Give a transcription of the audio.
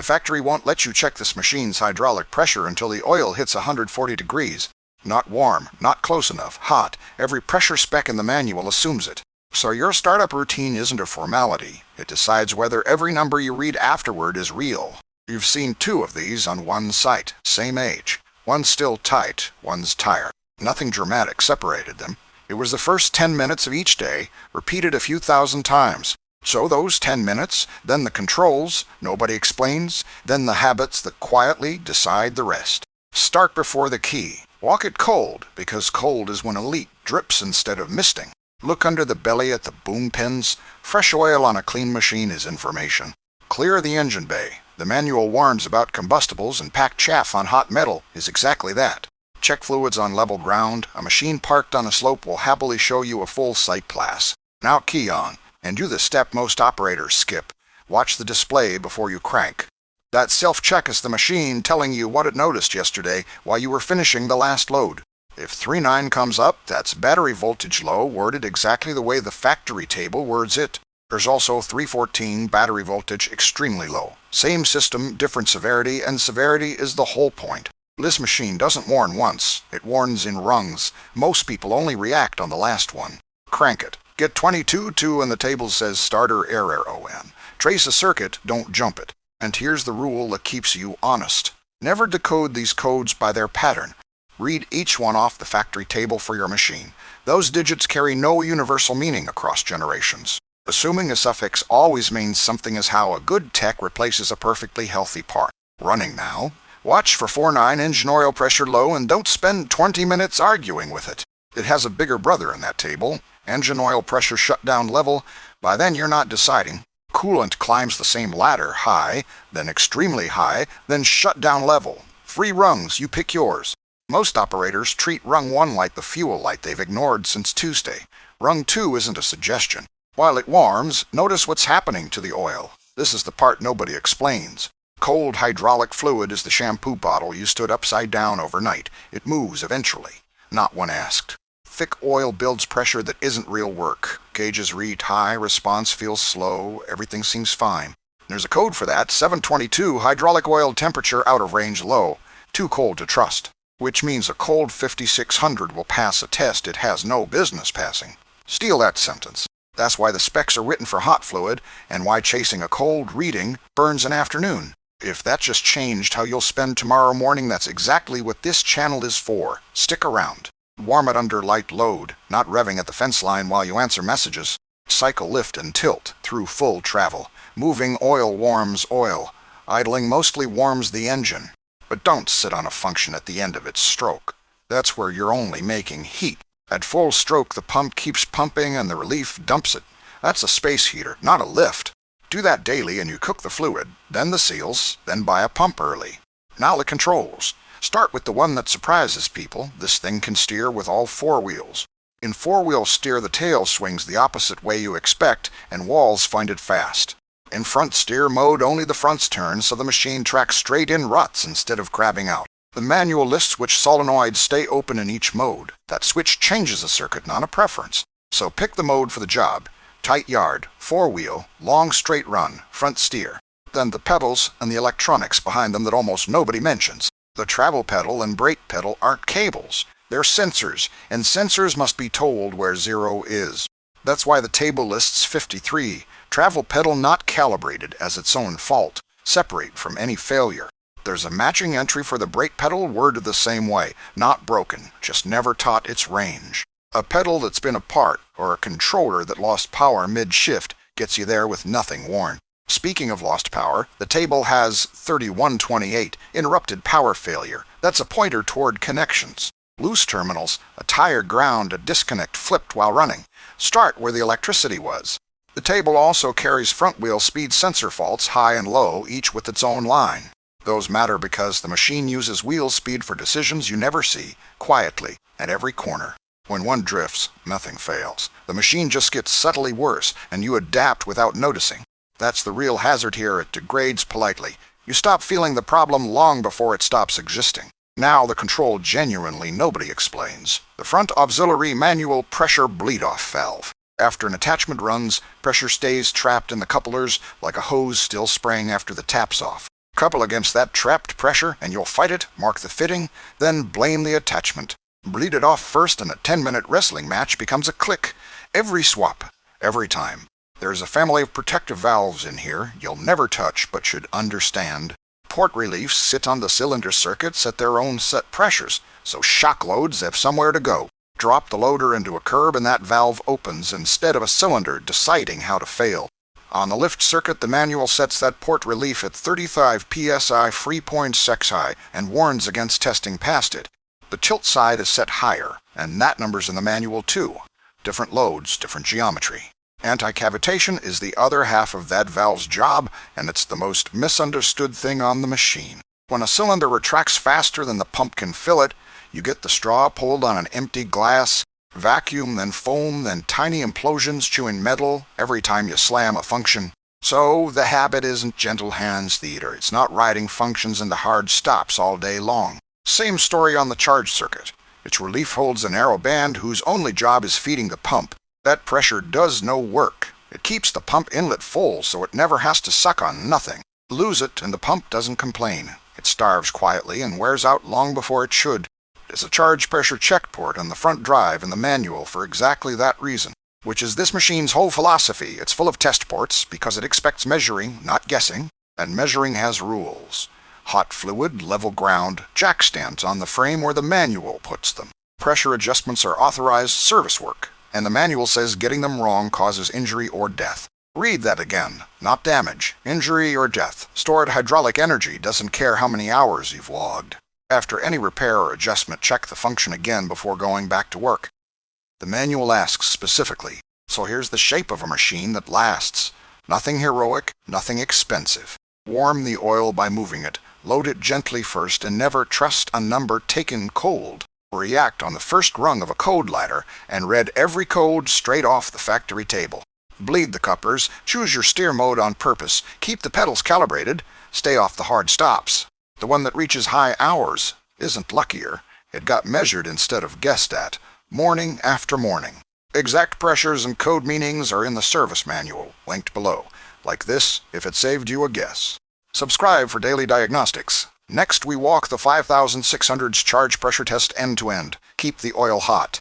The factory won't let you check this machine's hydraulic pressure until the oil hits 140 degrees. Not warm, not close enough, hot. Every pressure spec in the manual assumes it. So your startup routine isn't a formality. It decides whether every number you read afterward is real. You've seen 2 of these on one site, same age. One's still tight, one's tired. Nothing dramatic separated them. It was the first 10 minutes of each day, repeated a few thousand times. So those 10 minutes, then the controls, nobody explains, then the habits that quietly decide the rest. Start before the key. Walk it cold, because cold is when a leak drips instead of misting. Look under the belly at the boom pins. Fresh oil on a clean machine is information. Clear the engine bay. The manual warns about combustibles, and packed chaff on hot metal is exactly that. Check fluids on level ground. A machine parked on a slope will happily show you a full sight class. Now key on, and do the step most operators skip. Watch the display before you crank. That self-check is the machine telling you what it noticed yesterday while you were finishing the last load. If 3.9 comes up, that's battery voltage low, worded exactly the way the factory table words it. There's also 314 battery voltage extremely low. Same system, different severity, and severity is the whole point. This machine doesn't warn once. It warns in rungs. Most people only react on the last one. Crank it. Get 22.2 and the table says starter error ON. Trace a circuit, don't jump it. And here's the rule that keeps you honest. Never decode these codes by their pattern. Read each one off the factory table for your machine. Those digits carry no universal meaning across generations. Assuming a suffix always means something is how a good tech replaces a perfectly healthy part. Running now. Watch for 4.9 engine oil pressure low and don't spend 20 minutes arguing with it. It has a bigger brother in that table. Engine oil pressure shutdown level. By then you're not deciding. Coolant climbs the same ladder, high, then extremely high, then shutdown level. 3 rungs, you pick yours. Most operators treat rung 1 like the fuel light they've ignored since Tuesday. Rung 2 isn't a suggestion. While it warms, notice what's happening to the oil. This is the part nobody explains. Cold hydraulic fluid is the shampoo bottle you stood upside down overnight. It moves eventually, not when asked. Thick oil builds pressure that isn't real work. Gauges read high, response feels slow, everything seems fine. There's a code for that, 722, hydraulic oil temperature out of range low. Too cold to trust. Which means a cold 5600 will pass a test it has no business passing. Steal that sentence. That's why the specs are written for hot fluid, and why chasing a cold reading burns an afternoon. If that just changed how you'll spend tomorrow morning, that's exactly what this channel is for. Stick around. Warm it under light load, not revving at the fence line while you answer messages. Cycle lift and tilt through full travel. Moving oil warms oil. Idling mostly warms the engine. But don't sit on a function at the end of its stroke. That's where you're only making heat. At full stroke the pump keeps pumping and the relief dumps it. That's a space heater, not a lift. Do that daily and you cook the fluid, then the seals, then buy a pump early. Now the controls. Start with the one that surprises people. This thing can steer with all 4 wheels. In 4-wheel steer, the tail swings the opposite way you expect, and walls find it fast. In front steer mode, only the fronts turn, so the machine tracks straight in ruts instead of crabbing out. The manual lists which solenoids stay open in each mode. That switch changes a circuit, not a preference. So pick the mode for the job. Tight yard, 4-wheel, long straight run, front steer. Then the pedals and the electronics behind them that almost nobody mentions. The travel pedal and brake pedal aren't cables. They're sensors, and sensors must be told where 0 is. That's why the table lists 53. Travel pedal not calibrated as its own fault. Separate from any failure. There's a matching entry for the brake pedal worded the same way. Not broken, just never taught its range. A pedal that's been apart, or a controller that lost power mid-shift, gets you there with nothing worn. Speaking of lost power, the table has 3128, interrupted power failure. That's a pointer toward connections. Loose terminals, a tire ground, a disconnect flipped while running. Start where the electricity was. The table also carries front wheel speed sensor faults, high and low, each with its own line. Those matter because the machine uses wheel speed for decisions you never see, quietly, at every corner. When one drifts, nothing fails. The machine just gets subtly worse, and you adapt without noticing. That's the real hazard here. It degrades politely. You stop feeling the problem long before it stops existing. Now the control genuinely nobody explains. The front auxiliary manual pressure bleed-off valve. After an attachment runs, pressure stays trapped in the couplers like a hose still spraying after the tap's off. couple against that trapped pressure and you'll fight it, mark the fitting, then blame the attachment. Bleed it off first and a 10-minute wrestling match becomes a click. Every swap, every time. There's a family of protective valves in here you'll never touch but should understand. Port reliefs sit on the cylinder circuits at their own set pressures, so shock loads have somewhere to go. Drop the loader into a curb and that valve opens instead of a cylinder deciding how to fail. On the lift circuit, the manual sets that port relief at 35 psi free point sex high and warns against testing past it. The tilt side is set higher, and that number's in the manual too. Different loads, different geometry. Anti-cavitation is the other half of that valve's job, and it's the most misunderstood thing on the machine. When a cylinder retracts faster than the pump can fill it, you get the straw pulled on an empty glass, vacuum, then foam, then tiny implosions chewing metal every time you slam a function. So the habit isn't gentle hands theater. It's not riding functions into hard stops all day long. Same story on the charge circuit. Its relief holds a narrow band whose only job is feeding the pump. That pressure does no work. It keeps the pump inlet full so it never has to suck on nothing. Lose it and the pump doesn't complain. It starves quietly and wears out long before it should. There's a charge pressure check port on the front drive in the manual for exactly that reason, which is this machine's whole philosophy. It's full of test ports because it expects measuring, not guessing, and measuring has rules. Hot fluid, level ground, jack stands on the frame where the manual puts them. Pressure adjustments are authorized service work, and the manual says getting them wrong causes injury or death. Read that again. Not damage, injury or death. Stored hydraulic energy doesn't care how many hours you've logged. After any repair or adjustment, check the function again before going back to work. The manual asks specifically, so here's the shape of a machine that lasts. Nothing heroic, nothing expensive. Warm the oil by moving it. Load it gently first and never trust a number taken cold. React on the first rung of a code ladder and read every code straight off the factory table. Bleed the couplers, choose your steer mode on purpose, keep the pedals calibrated, stay off the hard stops. The one that reaches high hours isn't luckier. It got measured instead of guessed at, morning after morning. Exact pressures and code meanings are in the service manual, linked below. Like this, if it saved you a guess. Subscribe for daily diagnostics. Next, we walk the 5600's charge pressure test end to end. Keep the oil hot.